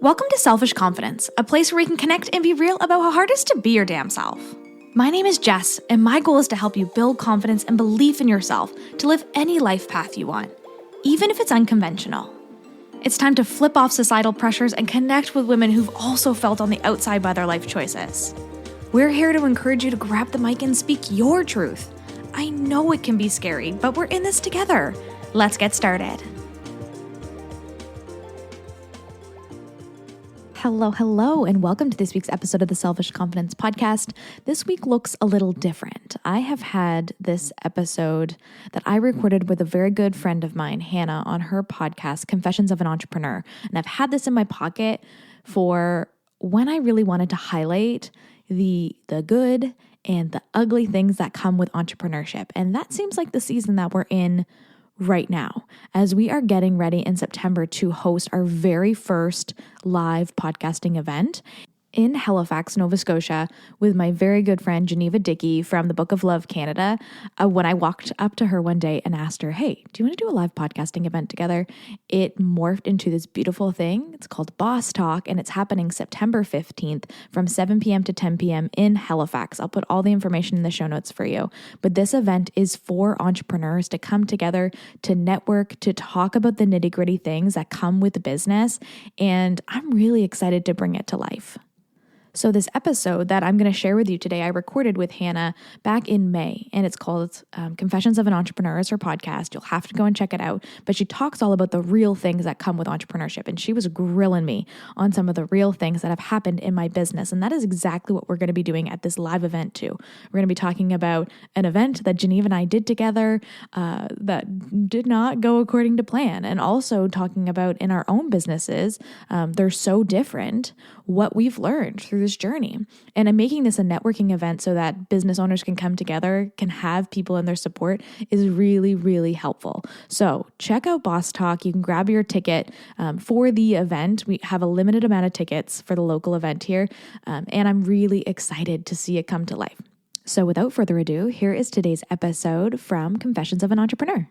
Welcome to Selfish Confidence, a place where we can connect and be real about how hard it is to be your damn self. My name is Jess, and my goal is to help you build confidence and belief in yourself to live any life path you want, even if it's unconventional. It's time to flip off societal pressures and connect with women who've also felt on the outside by their life choices. We're here to encourage you to grab the mic and speak your truth. I know it can be scary, but we're in this together. Let's get started. Hello, and welcome to this week's episode of the Selfish Confidence Podcast. This week looks a little different. I have had this episode that I recorded with a very good friend of mine, Hannah, on her podcast, Confessions of an Entrepreneur. And I've had this in my pocket for when I really wanted to highlight the good and the ugly things that come with entrepreneurship. And that seems like the season that we're in right now, as we are getting ready in September to host our very first live podcasting event in Halifax, Nova Scotia, with my very good friend Geneva Dickey from the Book of Love Canada. When I walked up to her one day and asked her, hey, do you want to do a live podcasting event together? It morphed into this beautiful thing. It's called Boss Talk, and it's happening September 15th from 7 p.m. to 10 p.m. in Halifax. I'll put all the information in the show notes for you. But this event is for entrepreneurs to come together, to network, to talk about the nitty-gritty things that come with the business. And I'm really excited to bring it to life. So this episode that I'm going to share with you today, I recorded with Hannah back in May, and it's called Confessions of an Entrepreneur. It's her podcast. You'll have to go and check it out. But she talks all about the real things that come with entrepreneurship, and she was grilling me on some of the real things that have happened in my business, and that is exactly what we're going to be doing at this live event too. We're going to be talking about an event that Geneva and I did together that did not go according to plan, and also talking about in our own businesses, they're so different, what we've learned through this journey. And I'm making this a networking event so that business owners can come together, can have people in their support is really, really helpful. So check out Boss Talk. You can grab your ticket for the event. We have a limited amount of tickets for the local event here. And I'm really excited to see it come to life. So without further ado, here is today's episode from Confessions of an Entrepreneur.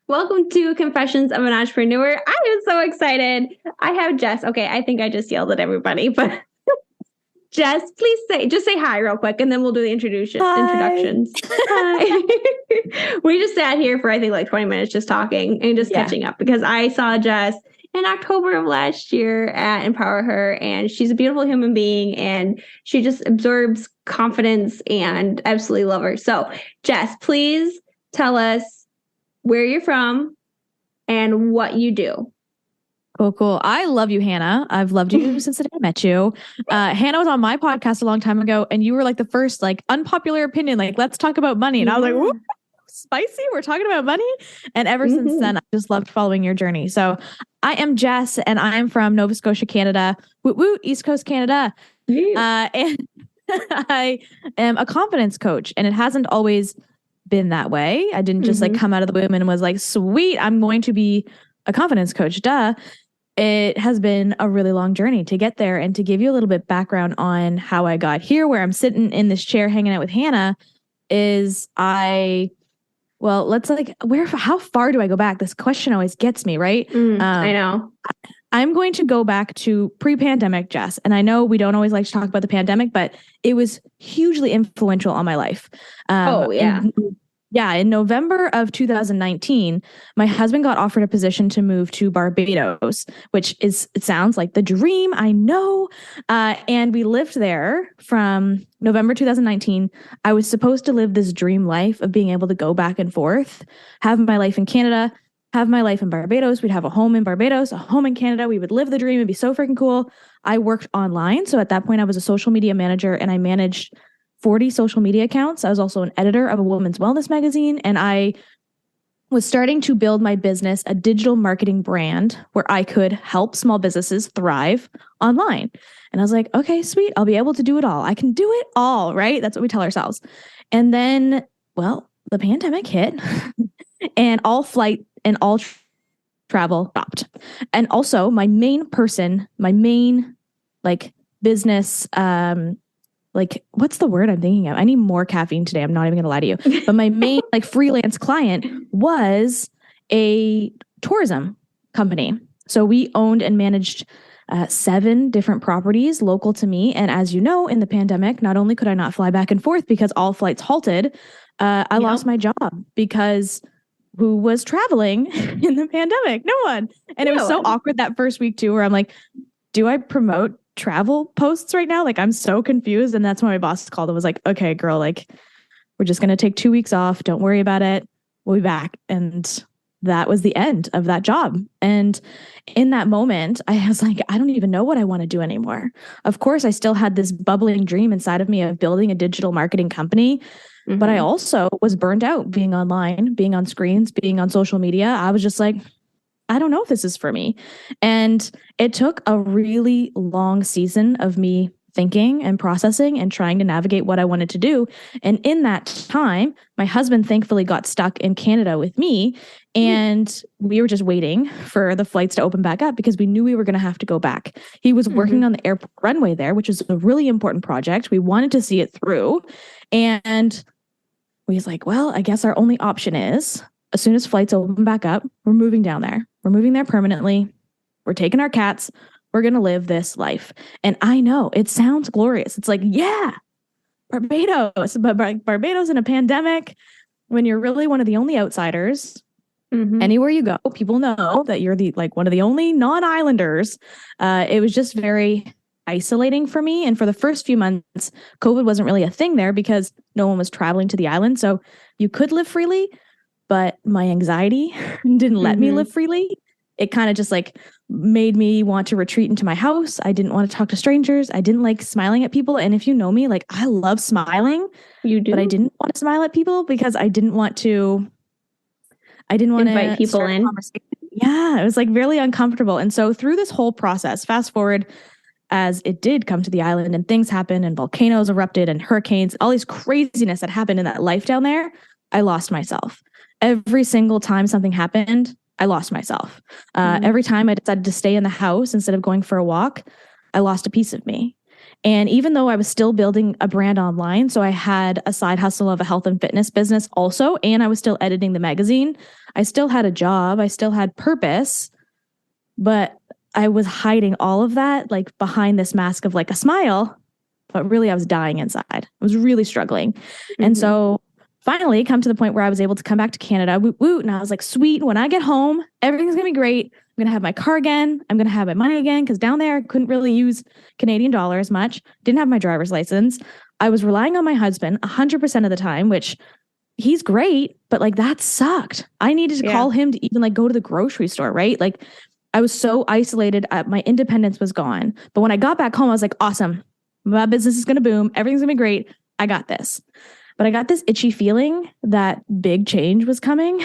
Welcome to Confessions of an Entrepreneur. I am so excited. I have Jess. Okay, I think I just yelled at everybody, but Jess, please say hi real quick, and then we'll do the introductions. Hi. We just sat here for, I think, like 20 minutes just talking and just catching up, because I saw Jess in October of last year at Empower Her, and she's a beautiful human being, and she just absorbs confidence, and absolutely love her. So, Jess, please tell us where you're from and what you do. Cool. I love you, Hannah. I've loved you since the day I met you. Hannah was on my podcast a long time ago, and you were like the first unpopular opinion, let's talk about money. And I was like, whoop, spicy. We're talking about money. And ever since then, I just loved following your journey. So I am Jess, and I am from Nova Scotia, Canada. Woot woot, East Coast Canada. And I am a confidence coach, and it hasn't always been that way. I didn't just come out of the womb and was like, sweet, I'm going to be a confidence coach. Duh. It has been a really long journey to get there. And to give you a little bit background on how I got here, where I'm sitting in this chair hanging out with Hannah, is how far do I go back? This question always gets me, right? I know. I'm going to go back to pre-pandemic, Jess. And I know we don't always like to talk about the pandemic, but it was hugely influential on my life. In November of 2019, my husband got offered a position to move to Barbados, it sounds like the dream, I know. And we lived there from November 2019. I was supposed to live this dream life of being able to go back and forth, have my life in Canada, have my life in Barbados. We'd have a home in Barbados, a home in Canada. We would live the dream. It'd be so freaking cool. I worked online. So at that point, I was a social media manager, and I managed 40 social media accounts. I was also an editor of a women's wellness magazine, and I was starting to build my business, a digital marketing brand where I could help small businesses thrive online. And I was like, okay, sweet. I'll be able to do it all. I can do it all, right? That's what we tell ourselves. And then, the pandemic hit and all flight and all travel stopped. And also my main business, what's the word I'm thinking of? I need more caffeine today. I'm not even going to lie to you. But my main freelance client was a tourism company. So we owned and managed 7 different properties local to me. And as you know, in the pandemic, not only could I not fly back and forth because all flights halted, I lost my job because who was traveling in the pandemic? No one. And it was so awkward that first week too, where I'm like, do I promote travel posts right now? Like, I'm so confused. And that's when my boss called and was like, okay, girl, like, we're just going to take 2 weeks off. Don't worry about it. We'll be back. And that was the end of that job. And in that moment, I was like, I don't even know what I want to do anymore. Of course, I still had this bubbling dream inside of me of building a digital marketing company. Mm-hmm. But I also was burned out being online, being on screens, being on social media. I was just like, I don't know if this is for me. And it took a really long season of me thinking and processing and trying to navigate what I wanted to do. And in that time, my husband thankfully got stuck in Canada with me. And we were just waiting for the flights to open back up because we knew we were going to have to go back. He was working on the airport runway there, which is a really important project. We wanted to see it through. And we was like, well, I guess our only option is as soon as flights open back up, we're moving down there. We're moving there permanently. We're taking our cats. We're going to live this life. And I know it sounds glorious. It's like, yeah, Barbados, but Barbados in a pandemic, when you're really one of the only outsiders, anywhere you go, people know that you're one of the only non-islanders. It was just very isolating for me. And for the first few months, COVID wasn't really a thing there because no one was traveling to the island. So you could live freely, but my anxiety didn't let me live freely. It kind of just like made me want to retreat into my house. I didn't want to talk to strangers. I didn't like smiling at people. And if you know me, like I love smiling. You do? But I didn't want to smile at people because I didn't want to invite people in. Yeah, it was like really uncomfortable. And so through this whole process, fast forward as it did come to the island and things happened and volcanoes erupted and hurricanes, all these craziness that happened in that life down there, I lost myself. Every single time something happened, I lost myself. Every time I decided to stay in the house instead of going for a walk, I lost a piece of me. And even though I was still building a brand online, so I had a side hustle of a health and fitness business also, and I was still editing the magazine, I still had a job, I still had purpose, but I was hiding all of that like behind this mask of like a smile, but really I was dying inside. I was really struggling. And so finally come to the point where I was able to come back to Canada, woot woot, and I was like, sweet, when I get home, everything's going to be great. I'm going to have my car again. I'm going to have my money again because down there I couldn't really use Canadian dollars much. Didn't have my driver's license. I was relying on my husband 100% of the time, which he's great, but like that sucked. I needed to call him to even like go to the grocery store, right? Like I was so isolated. My independence was gone. But when I got back home, I was like, awesome. My business is going to boom. Everything's going to be great. I got this. But I got this itchy feeling that big change was coming.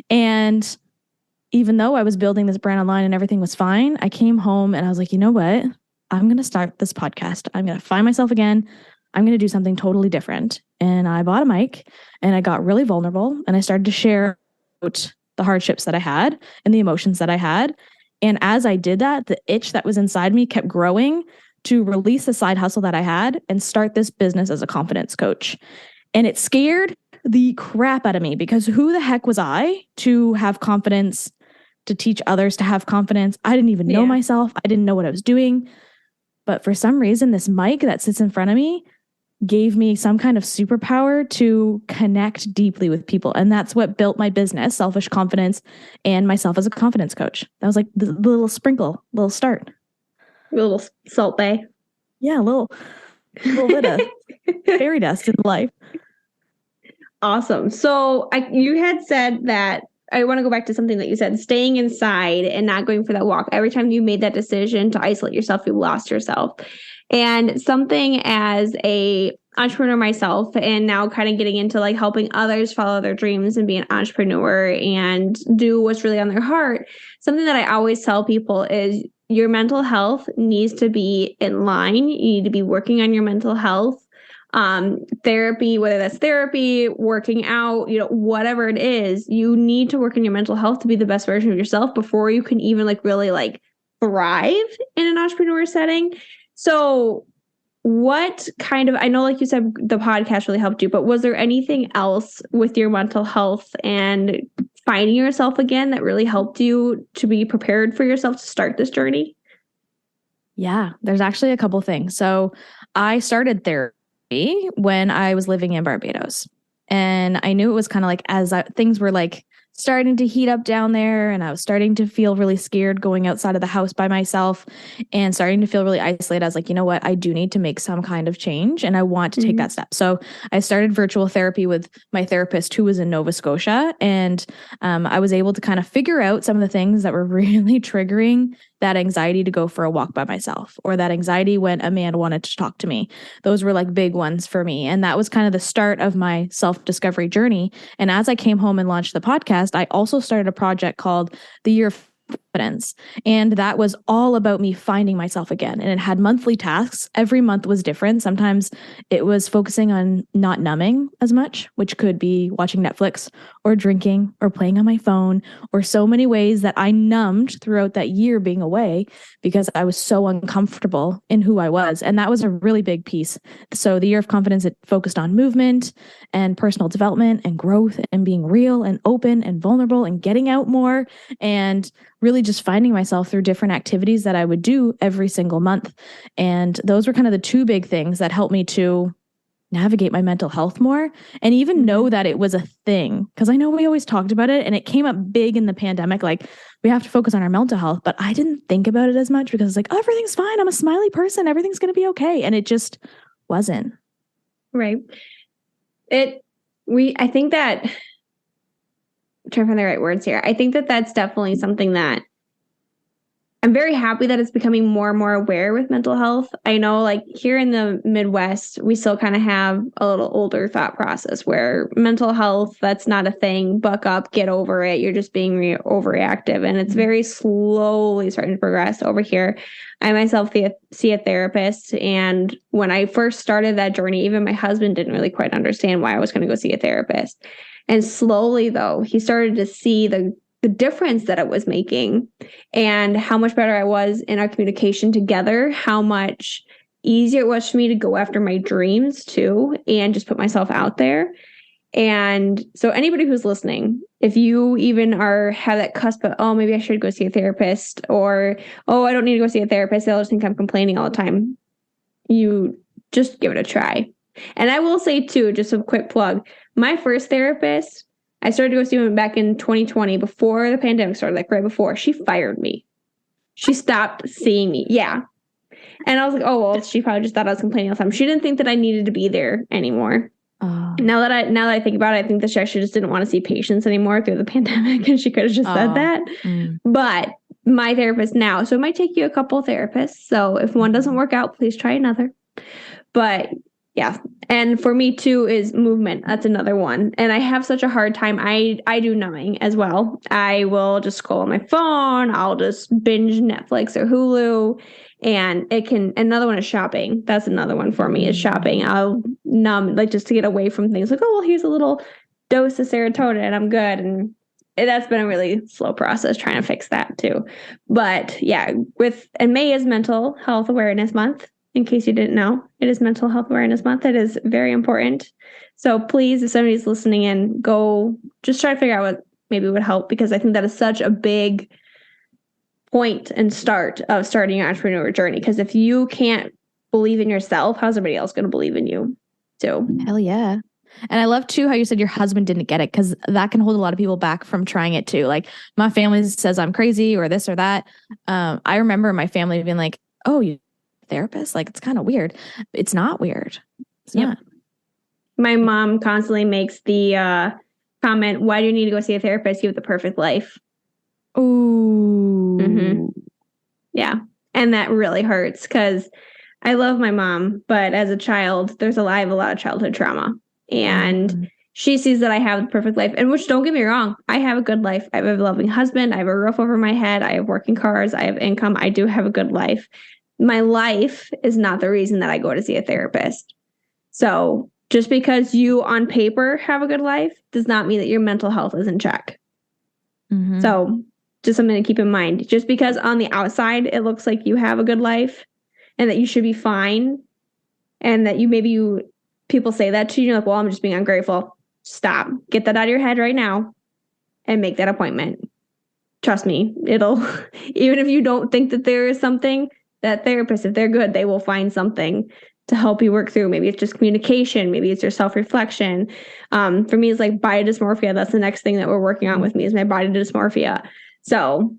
And even though I was building this brand online and everything was fine, I came home and I was like, you know what? I'm going to start this podcast. I'm going to find myself again. I'm going to do something totally different. And I bought a mic and I got really vulnerable and I started to share out the hardships that I had and the emotions that I had. And as I did that, the itch that was inside me kept growing to release the side hustle that I had and start this business as a confidence coach. And it scared the crap out of me because who the heck was I to have confidence, to teach others to have confidence? I didn't even know myself. I didn't know what I was doing. But for some reason, this mic that sits in front of me gave me some kind of superpower to connect deeply with people. And that's what built my business, Selfish Confidence, and myself as a confidence coach. That was like the little sprinkle, little start. A little salt bay. Yeah, a little bit of fairy dust in life. Awesome. So you had said that, I want to go back to something that you said, staying inside and not going for that walk. Every time you made that decision to isolate yourself, you lost yourself. And something as a entrepreneur myself, and now kind of getting into like helping others follow their dreams and be an entrepreneur and do what's really on their heart. Something that I always tell people is your mental health needs to be in line. You need to be working on your mental health. Therapy, whether that's therapy, working out, whatever it is, you need to work on your mental health to be the best version of yourself before you can even like really like thrive in an entrepreneur setting. So what kind of, I know, like you said, the podcast really helped you, but was there anything else with your mental health and finding yourself again that really helped you to be prepared for yourself to start this journey? Yeah, there's actually a couple things. So I started therapy when I was living in Barbados. And I knew it was kind of like things were like starting to heat up down there, and I was starting to feel really scared going outside of the house by myself and starting to feel really isolated. I was like, you know what? I do need to make some kind of change, and I want to take that step. So I started virtual therapy with my therapist who was in Nova Scotia. And I was able to kind of figure out some of the things that were really triggering that anxiety to go for a walk by myself, or that anxiety when a man wanted to talk to me. Those were like big ones for me. And that was kind of the start of my self-discovery journey. And as I came home and launched the podcast, I also started a project called the Year of Confidence. And that was all about me finding myself again. And it had monthly tasks. Every month was different. Sometimes it was focusing on not numbing as much, which could be watching Netflix or drinking or playing on my phone, or so many ways that I numbed throughout that year being away because I was so uncomfortable in who I was. And that was a really big piece. So the Year of Confidence, it focused on movement and personal development and growth and being real and open and vulnerable and getting out more, and really just finding myself through different activities that I would do every single month. And those were kind of the two big things that helped me to navigate my mental health more, and even know that it was a thing. Because I know we always talked about it and it came up big in the pandemic, like we have to focus on our mental health, but I didn't think about it as much because it's like, oh, everything's fine. I'm a smiley person. Everything's going to be okay. And it just wasn't. Right. I think that, I'm trying to find the right words here. I think that that's definitely something that I'm very happy that it's becoming more and more aware with mental health. I know, like here in the Midwest, we still kind of have a little older thought process where mental health, that's not a thing. Buck up, get over it. You're just being overreactive. And it's very slowly starting to progress over here. I myself see a therapist. And when I first started that journey, even my husband didn't really quite understand why I was going to go see a therapist. And slowly, though, he started to see the difference that it was making and how much better I was in our communication together, how much easier it was for me to go after my dreams too, and just put myself out there. And so anybody who's listening, if you even have that cusp of, oh, maybe I should go see a therapist, or, oh, I don't need to go see a therapist, they'll just think I'm complaining all the time. You just give it a try. And I will say too, just a quick plug, my first therapist, I started to go see him back in 2020 before the pandemic started, like right before. She fired me. She stopped seeing me. Yeah. And I was like, oh, well, she probably just thought I was complaining all the time. She didn't think that I needed to be there anymore. Now that I think about it, I think that she actually just didn't want to see patients anymore through the pandemic, and she could have just said that. But my therapist now, so it might take you a couple therapists. So if one doesn't work out, please try another. But yeah. And for me too is movement. That's another one. And I have such a hard time. I do numbing as well. I will just scroll on my phone. I'll just binge Netflix or Hulu. And another one is shopping. That's another one for me is shopping. I'll numb, like just to get away from things like, oh, well, here's a little dose of serotonin and I'm good. And that's been a really slow process trying to fix that too. But yeah, and May is Mental Health Awareness Month. In case you didn't know, it is Mental Health Awareness Month. It is very important. So please, if somebody's listening in, go just try to figure out what maybe would help, because I think that is such a big point and start of starting your entrepreneur journey. Because if you can't believe in yourself, how's everybody else going to believe in you? So hell yeah. And I love too how you said your husband didn't get it, because that can hold a lot of people back from trying it too. Like my family says I'm crazy or this or that. I remember my family being like, oh, you therapist? Like, it's kind of weird. It's not weird. It's not. My mom constantly makes the comment, why do you need to go see a therapist? You have the perfect life. Ooh. Mm-hmm. Yeah. And that really hurts because I love my mom, but as a child, I have a lot of childhood trauma. And she sees that I have the perfect life. And which, don't get me wrong, I have a good life. I have a loving husband. I have a roof over my head. I have working cars. I have income. I do have a good life. My life is not the reason that I go to see a therapist. So just because you on paper have a good life does not mean that your mental health is in check. So just something to keep in mind. Just because on the outside it looks like you have a good life and that you should be fine and that people say that to you, you're like, well, I'm just being ungrateful. Stop. Get that out of your head right now and make that appointment. Trust me, it'll, even if you don't think that there is something, that therapist, if they're good, they will find something to help you work through. Maybe it's just communication. Maybe it's your self-reflection. For me, it's like body dysmorphia. That's the next thing that we're working on with me is my body dysmorphia. So,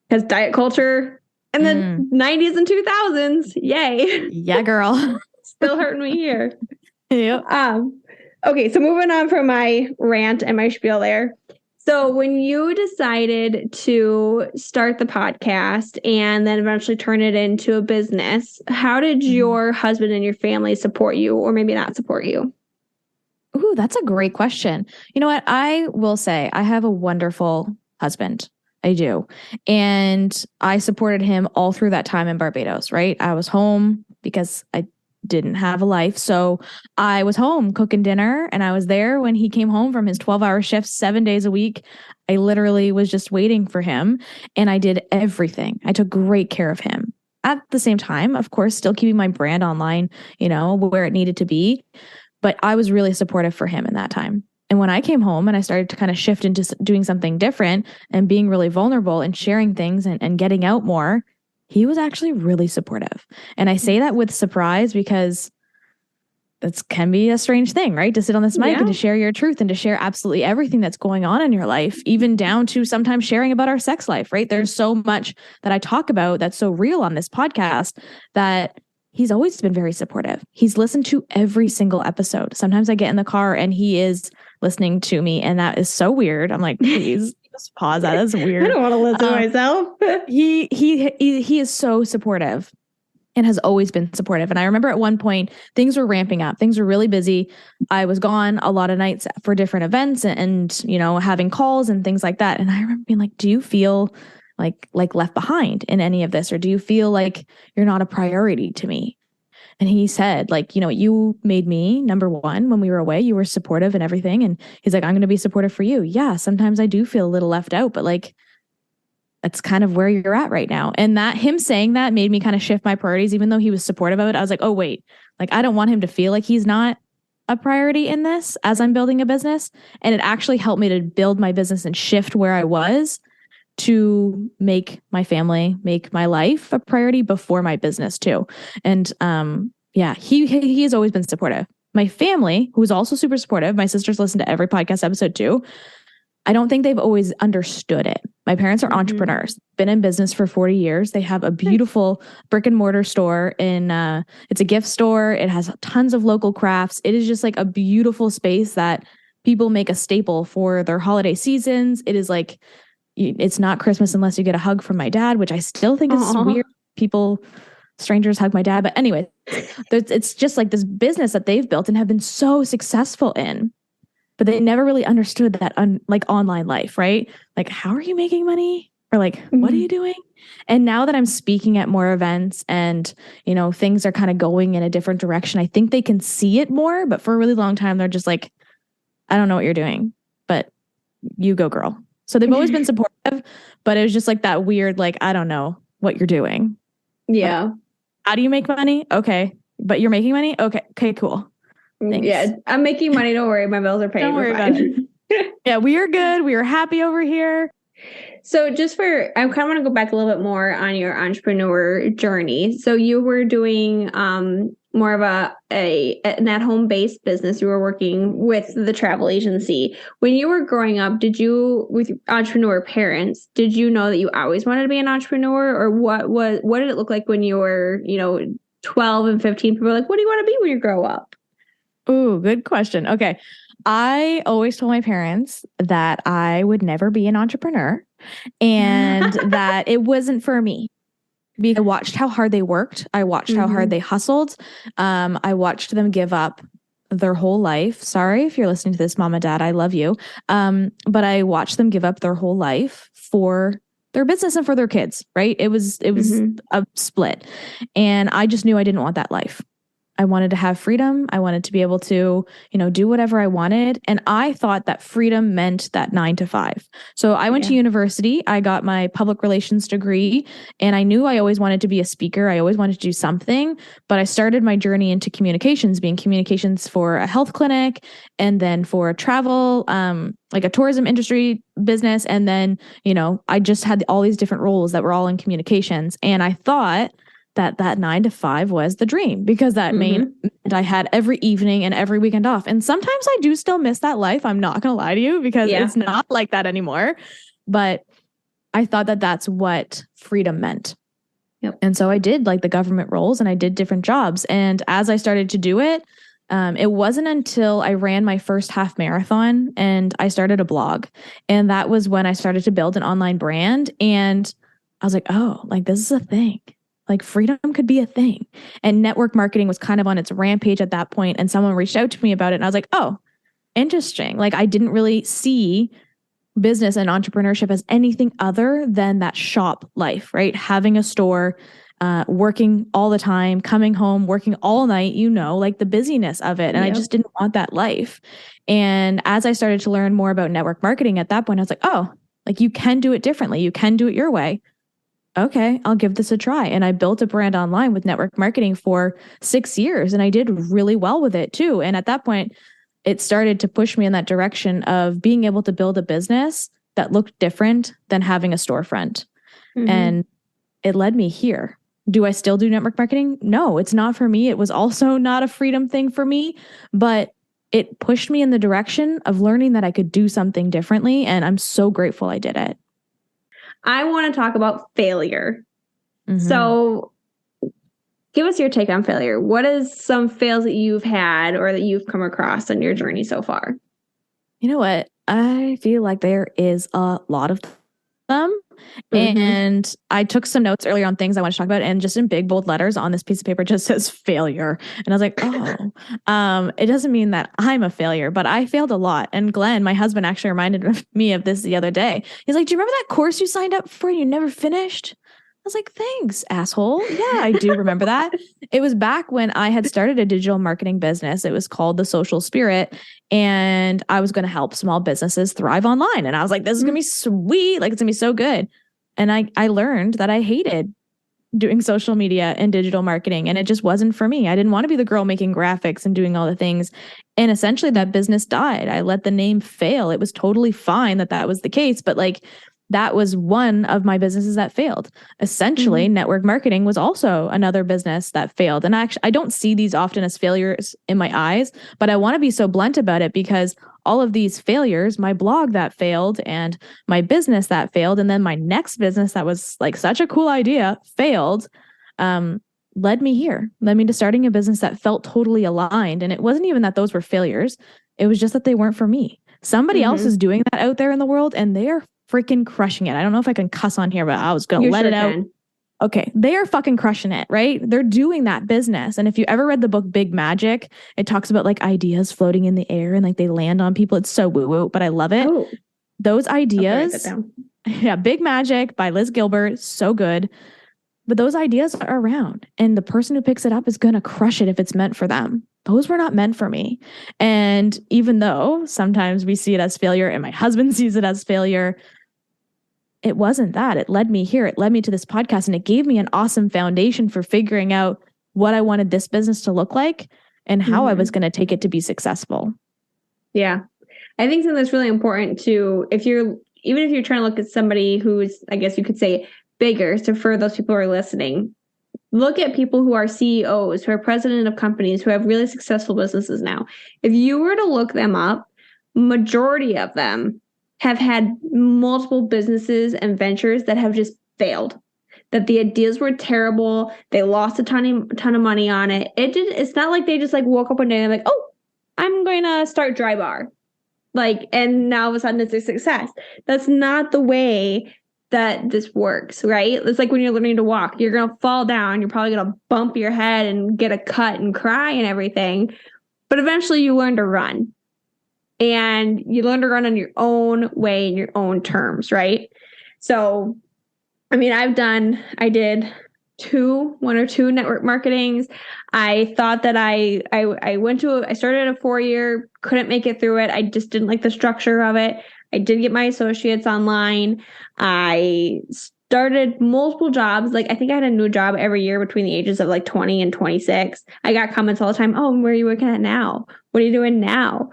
because diet culture in the 90s and 2000s, yay. Yeah, girl. Still hurting me here. Yep. Okay, so moving on from my rant and my spiel there. So when you decided to start the podcast and then eventually turn it into a business, how did your husband and your family support you or maybe not support you? Ooh, that's a great question. You know what? I will say I have a wonderful husband. I do. And I supported him all through that time in Barbados, right? I was home because I didn't have a life. So I was home cooking dinner and I was there when he came home from his 12-hour shifts 7 days a week. I literally was just waiting for him and I did everything. I took great care of him. At the same time, of course, still keeping my brand online, where it needed to be. But I was really supportive for him in that time. And when I came home and I started to kind of shift into doing something different and being really vulnerable and sharing things and getting out more, he was actually really supportive. And I say that with surprise because it can be a strange thing, right? To sit on this mic and to share your truth and to share absolutely everything that's going on in your life, even down to sometimes sharing about our sex life, right? There's so much that I talk about that's so real on this podcast that he's always been very supportive. He's listened to every single episode. Sometimes I get in the car and he is listening to me and that is so weird. I'm like, please just pause that. That's weird. I don't want to listen to myself. He is so supportive and has always been supportive. And I remember at one point things were ramping up. Things were really busy. I was gone a lot of nights for different events and having calls and things like that. And I remember being like, do you feel like left behind in any of this? Or do you feel like you're not a priority to me? And he said, you made me number one when we were away. You were supportive and everything. And he's like, I'm going to be supportive for you. Yeah, sometimes I do feel a little left out, but that's kind of where you're at right now. And that him saying that made me kind of shift my priorities, even though he was supportive of it. I was like, oh, wait, I don't want him to feel like he's not a priority in this as I'm building a business. And it actually helped me to build my business and shift where I was to make my family, make my life a priority before my business too. And he has always been supportive. My family, who is also super supportive, my sisters listen to every podcast episode too. I don't think they've always understood it. My parents are entrepreneurs, been in business for 40 years. They have a beautiful brick and mortar store it's a gift store. It has tons of local crafts. It is just like a beautiful space that people make a staple for their holiday seasons. It is like, it's not Christmas unless you get a hug from my dad, which I still think is weird. Strangers hug my dad. But anyway, it's just like this business that they've built and have been so successful in. But they never really understood that online life, right? Like, how are you making money? Or what are you doing? And now that I'm speaking at more events and, things are kind of going in a different direction, I think they can see it more. But for a really long time, they're just like, I don't know what you're doing, but you go, girl. So they've always been supportive, but it was just like that weird, I don't know what you're doing. Yeah. How do you make money? Okay. But you're making money? Okay, cool. Thanks. Yeah, I'm making money. Don't worry. My bills are paid. Don't worry about it. Yeah, we are good. We are happy over here. So I kind of want to go back a little bit more on your entrepreneur journey. So you were doing more of an at-home based business. You were working with the travel agency. When you were growing up, with entrepreneur parents, did you know that you always wanted to be an entrepreneur? Or what did it look like when you were, 12 and 15? People were like, what do you want to be when you grow up? Ooh, good question. Okay. I always told my parents that I would never be an entrepreneur and that it wasn't for me. Because I watched how hard they worked. I watched how hard they hustled. I watched them give up their whole life. Sorry if you're listening to this, mom and dad, I love you. But I watched them give up their whole life for their business and for their kids, right? It was a split. And I just knew I didn't want that life. I wanted to have freedom. I wanted to be able to, do whatever I wanted. And I thought that freedom meant that 9 to 5. So I went to university. I got my public relations degree, and I knew I always wanted to be a speaker. I always wanted to do something, but I started my journey into communications, being communications for a health clinic and then for travel, like a tourism industry business. And then, I just had all these different roles that were all in communications. And I thought that 9 to 5 was the dream, because that meant I had every evening and every weekend off. And sometimes I do still miss that life. I'm not going to lie to you, because it's not like that anymore. But I thought that that's what freedom meant. Yep. And so I did like the government roles, and I did different jobs. And as I started to do it, it wasn't until I ran my first half marathon and I started a blog. And that was when I started to build an online brand. And I was like, oh, like this is a thing. Like freedom could be a thing. And network marketing was kind of on its rampage at that point. And someone reached out to me about it. And I was like, oh, interesting. Like I didn't really see business and entrepreneurship as anything other than that shop life, right? Having a store, working all the time, coming home, working all night, like the busyness of it. And I just didn't want that life. And as I started to learn more about network marketing at that point, I was like, oh, like you can do it differently. You can do it your way. Okay, I'll give this a try. And I built a brand online with network marketing for 6 years, and I did really well with it too. And at that point, it started to push me in that direction of being able to build a business that looked different than having a storefront. And it led me here. Do I still do network marketing? No, it's not for me. It was also not a freedom thing for me, but it pushed me in the direction of learning that I could do something differently. And I'm so grateful I did it. I want to talk about failure. So give us your take on failure. What is some fails that you've had or that you've come across on your journey so far? You know what? I feel like there is a lot of them. And I took some notes earlier on things I want to talk about, and just in big bold letters on this piece of paper just says failure. And I was like, oh, it doesn't mean that I'm a failure, but I failed a lot. And Glenn, my husband, actually reminded me of this the other day. He's like, do you remember that course you signed up for and you never finished? I was like, thanks, asshole. Yeah, I do remember that. It was back when I had started a digital marketing business. It was called The Social Spirit. And I was going to help small businesses thrive online. And I was like, this is going to be sweet. Like, it's going to be so good. And I learned that I hated doing social media and digital marketing. And it just wasn't for me. I didn't want to be the girl making graphics and doing all the things. And essentially that business died. I let the name fail. It was totally fine that was the case. But like, that was one of my businesses that failed. Essentially, network marketing was also another business that failed. And I don't see these often as failures in my eyes, but I want to be so blunt about it, because all of these failures, my blog that failed and my business that failed, and then my next business that was like such a cool idea failed, led me here, led me to starting a business that felt totally aligned. And it wasn't even that those were failures. It was just that they weren't for me. Somebody else is doing that out there in the world, and they are freaking crushing it. I don't know if I can cuss on here, but I was going to let it out. Okay. They are fucking crushing it, right? They're doing that business. And if you ever read the book Big Magic, it talks about like ideas floating in the air and like they land on people. It's so woo woo, but I love it. Oh. Those ideas. Yeah. Big Magic by Liz Gilbert. So good. But those ideas are around, and the person who picks it up is going to crush it if it's meant for them. Those were not meant for me. And even though sometimes we see it as failure and my husband sees it as failure, it wasn't that. It led me here. It led me to this podcast, and it gave me an awesome foundation for figuring out what I wanted this business to look like and how I was going to take it to be successful. Yeah. I think something that's really important too, even if you're trying to look at somebody who's, I guess you could say, bigger, so for those people who are listening, look at people who are CEOs, who are president of companies, who have really successful businesses now. If you were to look them up, majority of them have had multiple businesses and ventures that have just failed. That the ideas were terrible. They lost a ton of money on it. It's not like they just like woke up one day and like, oh, I'm going to start Dry Bar. Like, and now all of a sudden it's a success. That's not the way that this works, right? It's like when you're learning to walk, you're going to fall down. You're probably going to bump your head and get a cut and cry and everything. But eventually you learn to run. And you learn to run on your own way, in your own terms, right? So, I mean, I did one or two network marketings. I thought that I started a 4-year, couldn't make it through it. I just didn't like the structure of it. I did get my associates online. I started multiple jobs. Like I think I had a new job every year between the ages of like 20 and 26. I got comments all the time. Oh, where are you working at now? What are you doing now?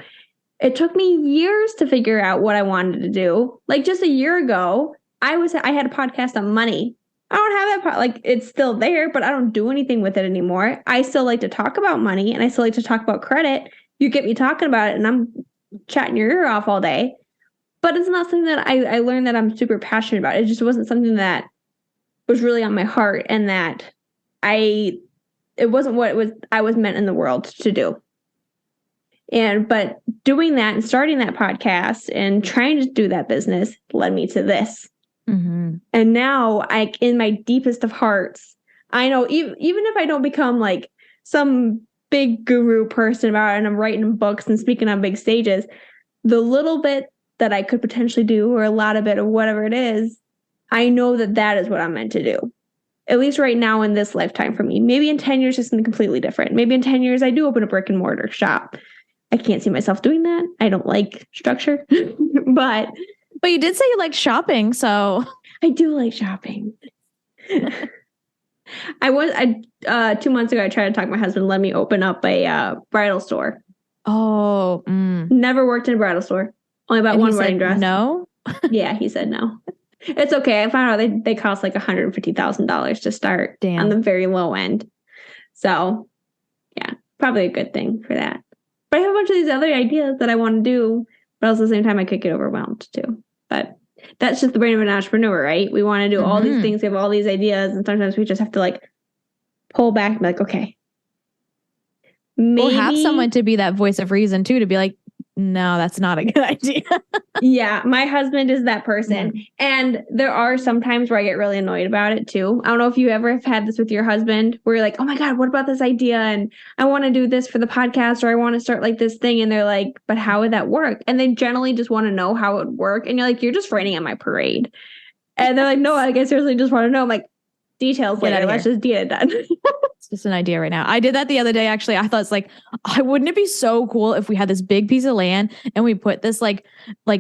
It took me years to figure out what I wanted to do. Like just a year ago, I had a podcast on money. I don't have that like it's still there, but I don't do anything with it anymore. I still like to talk about money and I still like to talk about credit. You get me talking about it and I'm chatting your ear off all day. But it's not something that I learned that I'm super passionate about. It just wasn't something that was really on my heart and that it wasn't what I was meant in the world to do. But doing that and starting that podcast and trying to do that business led me to this. Mm-hmm. And now in my deepest of hearts, I know even if I don't become like some big guru person about it and I'm writing books and speaking on big stages, the little bit that I could potentially do or a lot of it or whatever it is, I know that is what I'm meant to do. At least right now in this lifetime for me. Maybe in 10 years, it's something completely different. Maybe in 10 years, I do open a brick and mortar shop. I can't see myself doing that. I don't like structure, but you did say you like shopping, so I do like shopping. 2 months ago, I tried to talk my husband, let me open up a bridal store. Oh, never worked in a bridal store. Only bought one wedding dress. No. Yeah, he said no. It's okay. I found out they cost like $150,000 to start. Damn. On the very low end. So, yeah, probably a good thing for that. But I have a bunch of these other ideas that I want to do, but also at the same time, I could get overwhelmed too. But that's just the brain of an entrepreneur, right? We want to do all these things, we have all these ideas, and sometimes we just have to like pull back and be like, okay. Maybe have someone to be that voice of reason too, to be like, no, that's not a good idea. Yeah, my husband is that person. And there are some times where I get really annoyed about it too. I don't know if you ever have had this with your husband where you're like, oh my God, what about this idea? And I want to do this for the podcast or I want to start like this thing. And they're like, but how would that work? And they generally just want to know how it would work. And you're like, you're just raining on my parade. And they're like, no, I seriously just want to know. I'm like, details later. Let's just get it done. It's just an idea right now. I did that the other day, actually. I thought it's like, wouldn't it be so cool if we had this big piece of land and we put this like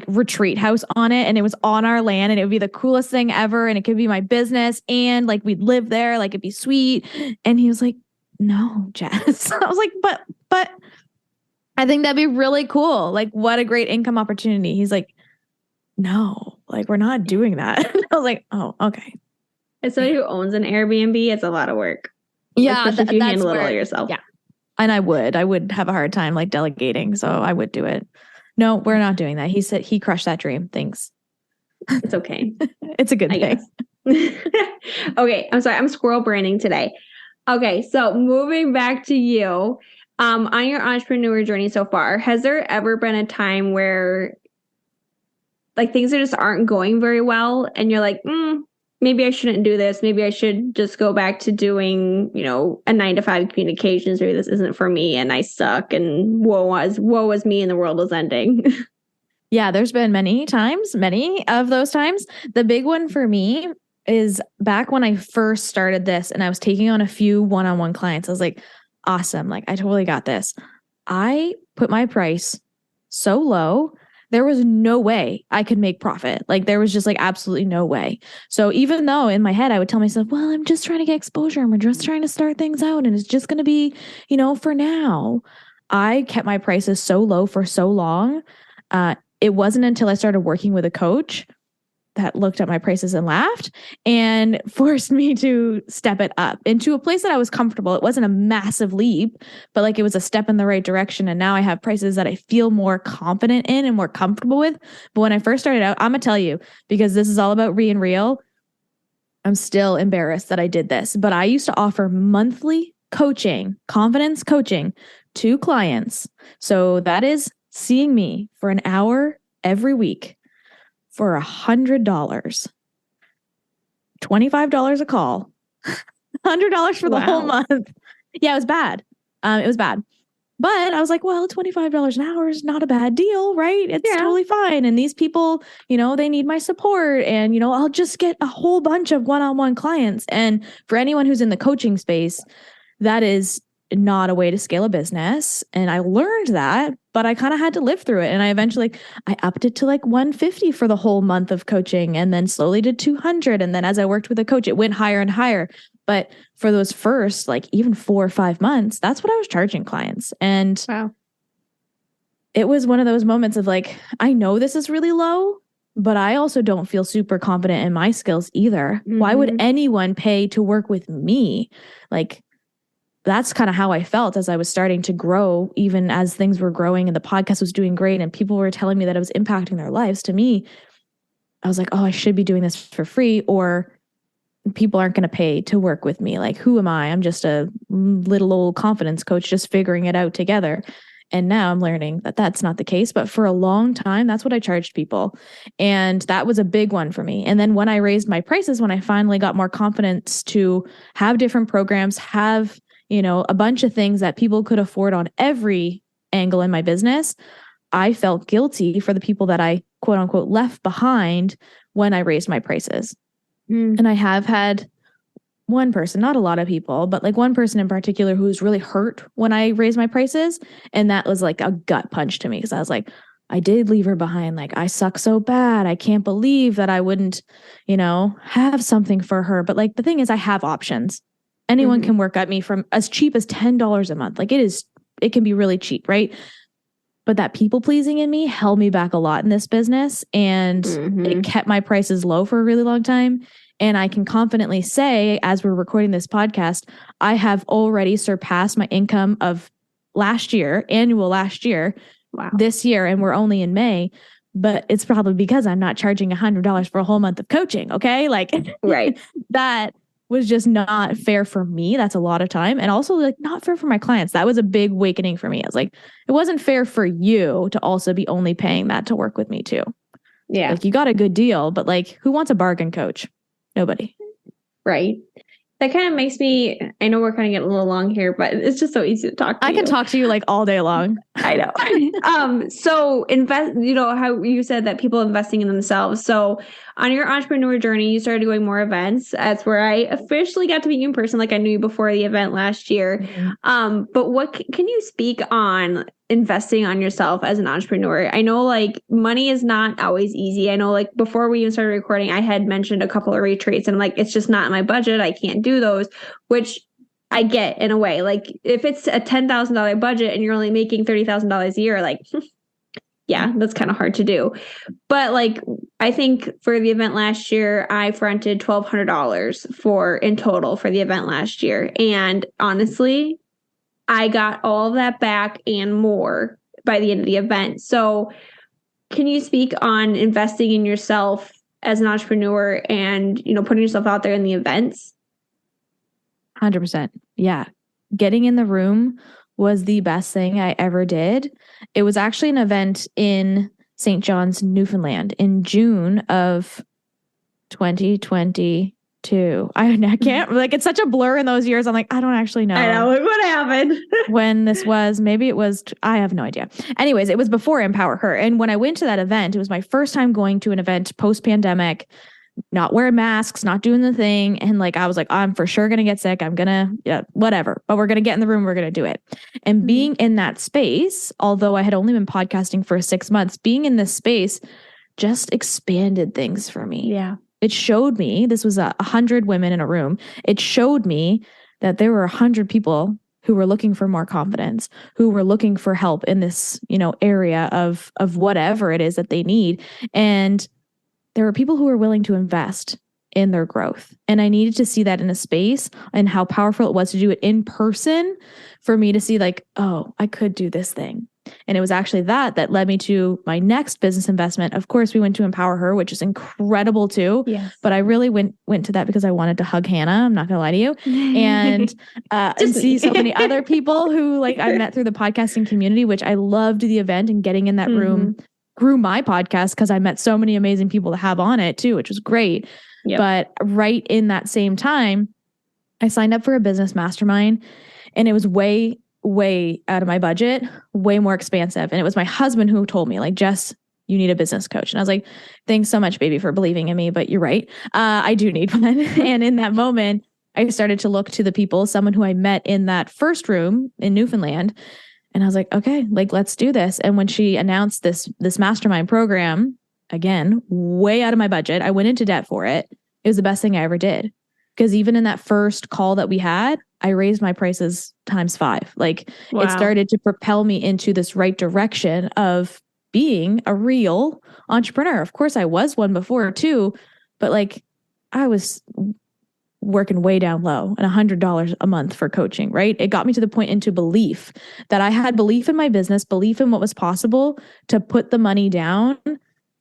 retreat house on it and it was on our land and it would be the coolest thing ever and it could be my business and like we'd live there, like it'd be sweet. And he was like, no, Jess. I was like, but I think that'd be really cool. Like what a great income opportunity. He's like, no, like we're not doing that. I was like, oh, okay. As somebody who owns an Airbnb, it's a lot of work. Yeah, especially if you handle it all yourself. Yeah, and I would have a hard time like delegating, so I would do it. No, we're not doing that. He said he crushed that dream. Thanks. It's okay. It's a good thing. Okay, I'm sorry. I'm squirrel branding today. Okay, so moving back to you, on your entrepreneur journey so far, has there ever been a time where like things just aren't going very well, and you're like, maybe I shouldn't do this. Maybe I should just go back to doing, a 9-to-5 communications. Maybe this isn't for me and I suck and woe was me and the world is ending. Yeah, there's been many of those times. The big one for me is back when I first started this and I was taking on a few one-on-one clients. I was like, awesome. Like I totally got this. I put my price so low. There was no way I could make profit. Like there was just like absolutely no way. So even though in my head, I would tell myself, well, I'm just trying to get exposure and we're just trying to start things out and it's just going to be, for now. I kept my prices so low for so long. It wasn't until I started working with a coach that looked at my prices and laughed and forced me to step it up into a place that I was comfortable. It wasn't a massive leap, but like it was a step in the right direction. And now I have prices that I feel more confident in and more comfortable with. But when I first started out, I'm going to tell you, because this is all about being real, I'm still embarrassed that I did this, but I used to offer monthly coaching, confidence coaching to clients. So that is seeing me for an hour every week for $100, $25 a call, $100 for the whole month. Yeah, it was bad. It was bad. But I was like, well, $25 an hour is not a bad deal, right? It's Yeah. totally fine. And these people, they need my support. And, I'll just get a whole bunch of one-on-one clients. And for anyone who's in the coaching space, that is not a way to scale a business. And I learned that, but I kind of had to live through it. And I eventually, I upped it to like 150 for the whole month of coaching, and then slowly did 200. And then as I worked with a coach, it went higher and higher. But for those first, like even 4 or 5 months, that's what I was charging clients. And Wow. it was one of those moments of like, I know this is really low, but I also don't feel super confident in my skills either. Why would anyone pay to work with me? Like, that's kind of how I felt as I was starting to grow, even as things were growing and the podcast was doing great and people were telling me that it was impacting their lives. To me, I was like, oh, I should be doing this for free, or people aren't going to pay to work with me. Like, who am I? I'm just a little old confidence coach just figuring it out together. And now I'm learning that that's not the case. But for a long time, that's what I charged people. And that was a big one for me. And then when I raised my prices, when I finally got more confidence to have different programs, have, a bunch of things that people could afford on every angle in my business, I felt guilty for the people that I quote unquote left behind when I raised my prices. And I have had one person, not a lot of people, but like one person in particular who was really hurt when I raised my prices. And that was like a gut punch to me, because I was like, I did leave her behind. Like, I suck so bad. I can't believe that I wouldn't, have something for her. But like, the thing is, I have options. Anyone can work at me from as cheap as $10 a month. Like, it can be really cheap, right? But that people pleasing in me held me back a lot in this business, and it kept my prices low for a really long time. And I can confidently say, as we're recording this podcast, I have already surpassed my income of annual last year, this year, and we're only in May. But it's probably because I'm not charging $100 for a whole month of coaching. Okay. Like, right. That was just not fair for me. That's a lot of time. And also like not fair for my clients. That was a big awakening for me. I was like, it wasn't fair for you to also be only paying that to work with me too. Yeah. Like, you got a good deal, but like, who wants a bargain coach? Nobody. Right. That kind of makes me, I know we're kind of getting a little long here, but it's just so easy to talk to I can talk to you like all day long. I know. So invest, how you said that people investing in themselves. So on your entrepreneur journey, you started doing more events. That's where I officially got to meet you in person. Like, I knew you before the event last year. But what can you speak on investing on yourself as an entrepreneur? I know like money is not always easy. I know like before we even started recording, I had mentioned a couple of retreats, and I'm like, it's just not in my budget. I can't do those, which I get in a way. Like, if it's a $10,000 budget and you're only making $30,000 a year, like, yeah, that's kind of hard to do. But like, I think for the event last year, I fronted $1,200 in total for the event last year. And honestly, I got all of that back and more by the end of the event. So can you speak on investing in yourself as an entrepreneur and, putting yourself out there in the events? 100%. Yeah. Getting in the room was the best thing I ever did. It was actually an event in St. John's, Newfoundland in June of 2022. I can't, like, it's such a blur in those years. I'm like, I don't actually know. I know, like, what happened? When this was, maybe it was, I have no idea. Anyways, it was before Empower Her. And when I went to that event, it was my first time going to an event post-pandemic, not wearing masks, not doing the thing. And like, I was like, I'm for sure going to get sick. I'm going to, whatever, but we're going to get in the room. We're going to do it. And being in that space, although I had only been podcasting for 6 months, being in this space just expanded things for me. Yeah. It showed me, this was 100 women in a room. It showed me that there were 100 people who were looking for more confidence, who were looking for help in this, area of whatever it is that they need. And there were people who were willing to invest in their growth. And I needed to see that in a space, and how powerful it was to do it in person for me to see like, oh, I could do this thing. And it was actually that led me to my next business investment. Of course, we went to Empower Her, which is incredible too. Yes. But I really went to that because I wanted to hug Hannah. I'm not going to lie to you. And see so many other people who like I met through the podcasting community, which I loved the event, and getting in that room grew my podcast because I met so many amazing people to have on it too, which was great. Yep. But right in that same time, I signed up for a business mastermind, and it was way way out of my budget, way more expansive. And it was my husband who told me, like, Jess, you need a business coach. And I was like, thanks so much, baby, for believing in me. But you're right. I do need one. And in that moment, I started to look to the people, someone who I met in that first room in Newfoundland. And I was like, okay, like, let's do this. And when she announced this mastermind program, again, way out of my budget, I went into debt for it. It was the best thing I ever did. Because even in that first call that we had, I raised my prices times 5. Like, it started to propel me into this right direction of being a real entrepreneur. Of course, I was one before too, but like, I was working way down low and $100 a month for coaching, right? It got me to the point into belief that I had belief in my business, belief in what was possible to put the money down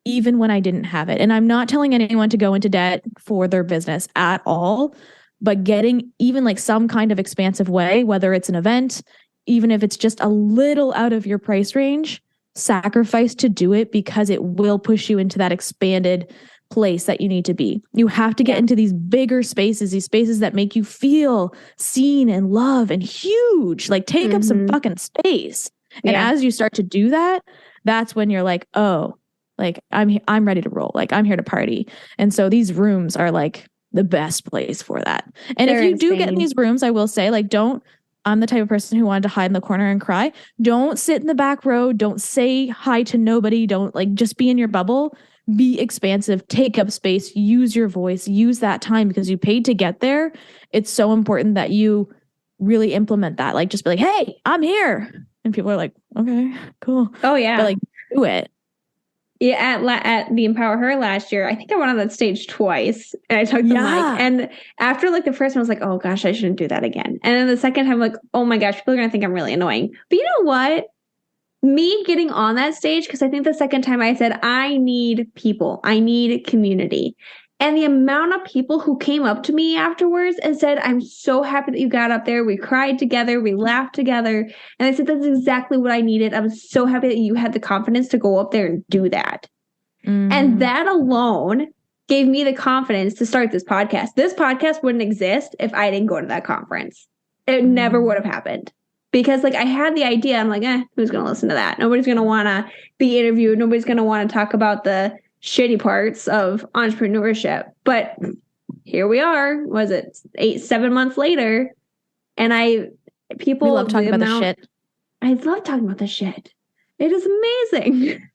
even when I didn't have it. And I'm not telling anyone to go into debt for their business at all, but getting even like some kind of expansive way, whether it's an event, even if it's just a little out of your price range, sacrifice to do it because it will push you into that expanded place that you need to be. You have to get into these bigger spaces, these spaces that make you feel seen and loved and huge, like take up some fucking space. And as you start to do that, that's when you're like, oh, like I'm ready to roll. Like I'm here to party. And so these rooms are like the best place for that. And if you do get in these rooms, I will say, like, I'm the type of person who wanted to hide in the corner and cry. Don't sit in the back row. Don't say hi to nobody. Don't like just be in your bubble. Be expansive. Take up space. Use your voice. Use that time because you paid to get there. It's so important that you really implement that. Like just be like, hey, I'm here. And people are like, okay, cool. Oh, yeah. But like, do it. Yeah, at the Empower Her last year, I think I went on that stage twice and I took the mic. And after like the first one, I was like, oh gosh, I shouldn't do that again. And then the second time, like, oh my gosh, people are going to think I'm really annoying. But you know what? Me getting on that stage, because I think the second time I said, I need people, I need community. And the amount of people who came up to me afterwards and said, I'm so happy that you got up there. We cried together. We laughed together. And I said, that's exactly what I needed. I'm so happy that you had the confidence to go up there and do that. And that alone gave me the confidence to start this podcast. This podcast wouldn't exist if I didn't go to that conference. It never would have happened. Because like I had the idea. I'm like, who's going to listen to that? Nobody's going to want to be interviewed. Nobody's going to want to talk about the shitty parts of entrepreneurship. But here we are. Was it 7 months later? And we love talking about the shit. I love talking about the shit. It is amazing.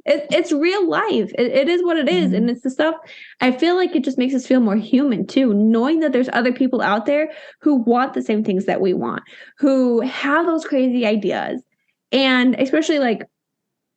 It's real life. It is what it is. And it's the stuff, I feel like it just makes us feel more human too, knowing that there's other people out there who want the same things that we want, who have those crazy ideas. And especially like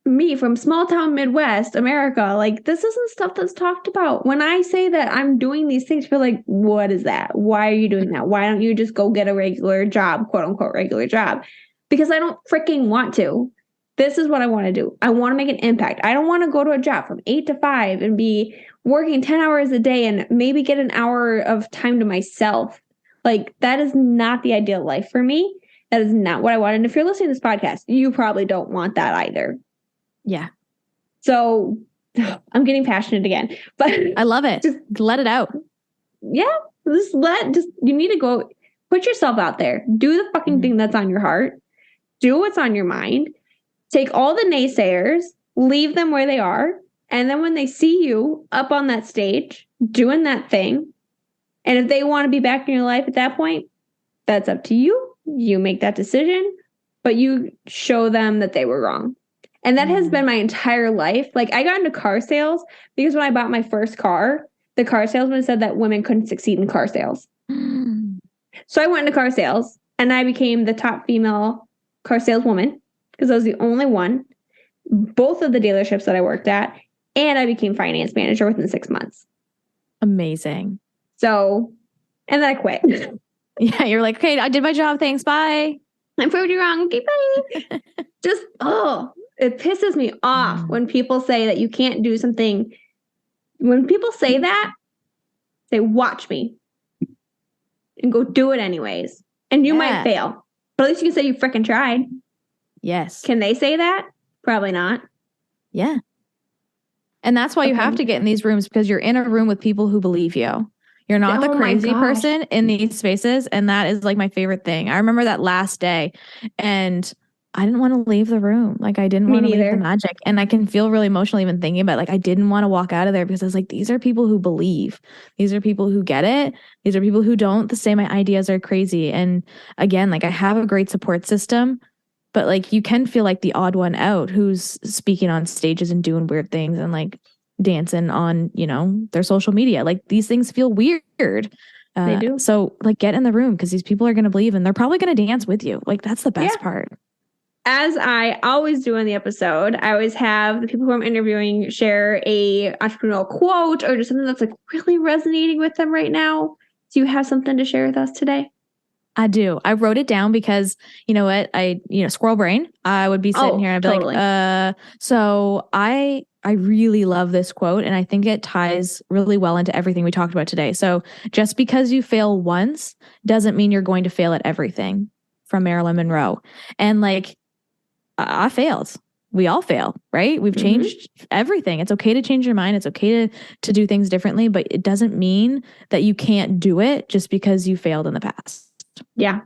me from small town Midwest America, like this isn't stuff that's talked about. When I say that I'm doing these things, feel like, what is that? Why are you doing that? Why don't you just go get a regular job, quote unquote regular job? Because I don't freaking want to. This is what I want to do. I want to make an impact. I don't want to go to a job from 8 to 5 and be working 10 hours a day and maybe get an hour of time to myself. Like that is not the ideal life for me. That is not what I want. And if you're listening to this podcast, you probably don't want that either. Yeah. So I'm getting passionate again, but I love it. Just let it out. Yeah. You need to go put yourself out there. Do the fucking thing that's on your heart. Do what's on your mind. Take all the naysayers, leave them where they are. And then when they see you up on that stage doing that thing, and if they want to be back in your life at that point, that's up to you. You make that decision, but you show them that they were wrong. And that has been my entire life. Like I got into car sales because when I bought my first car, the car salesman said that women couldn't succeed in car sales. So I went into car sales and I became the top female car saleswoman because I was the only one, both of the dealerships that I worked at, and I became finance manager within 6 months. Amazing. So, and then I quit. Yeah, you're like, okay, I did my job. Thanks. Bye. I proved you wrong. Okay, bye. Just, it pisses me off when people say that you can't do something. When people say that, say, watch me and go do it anyways. And you might fail, but at least you can say you freaking tried. Yes. Can they say that? Probably not. Yeah. And that's why you have to get in these rooms because you're in a room with people who believe you. You're not the Oh my crazy gosh. person in these spaces. And that is like my favorite thing. I remember that last day and I didn't want to leave the room. Like I didn't Me want to leave the neither. magic. And I can feel really emotional even thinking about it. Like I didn't want to walk out of there because I was like, these are people who believe. These are people who get it. These are people who don't say my ideas are crazy. And again, like I have a great support system, but like you can feel like the odd one out who's speaking on stages and doing weird things and like dancing on, you know, their social media. Like these things feel weird. They do. So like get in the room because these people are going to believe and they're probably going to dance with you. Like that's the best part. As I always do in the episode, I always have the people who I'm interviewing share a entrepreneurial quote or just something that's like really resonating with them right now. Do you have something to share with us today? I do. I wrote it down because you know what? Squirrel brain. I would be sitting here and I'd be totally. like, so I really love this quote and I think it ties really well into everything we talked about today. So just because you fail once doesn't mean you're going to fail at everything, from Marilyn Monroe. And like I failed. We all fail, right? We've changed everything. It's okay to change your mind. It's okay to do things differently, but it doesn't mean that you can't do it just because you failed in the past. Yeah.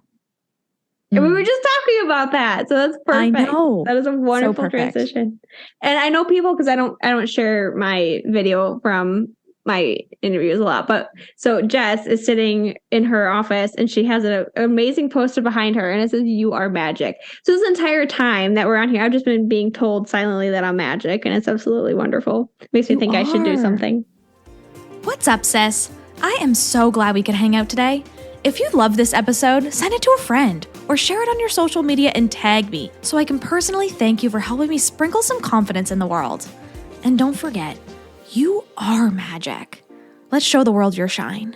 And we were just talking about that. So that's perfect. I know. That is a wonderful transition. And I know people because I don't share my video from my interviews a lot. But so Jess is sitting in her office and she has an amazing poster behind her and it says, "You are magic." So this entire time that we're on here, I've just been being told silently that I'm magic and it's absolutely wonderful. Makes me think I should do something. What's up, sis? I am so glad we could hang out today. If you love this episode, send it to a friend or share it on your social media and tag me so I can personally thank you for helping me sprinkle some confidence in the world. And don't forget, you are magic. Let's show the world your shine.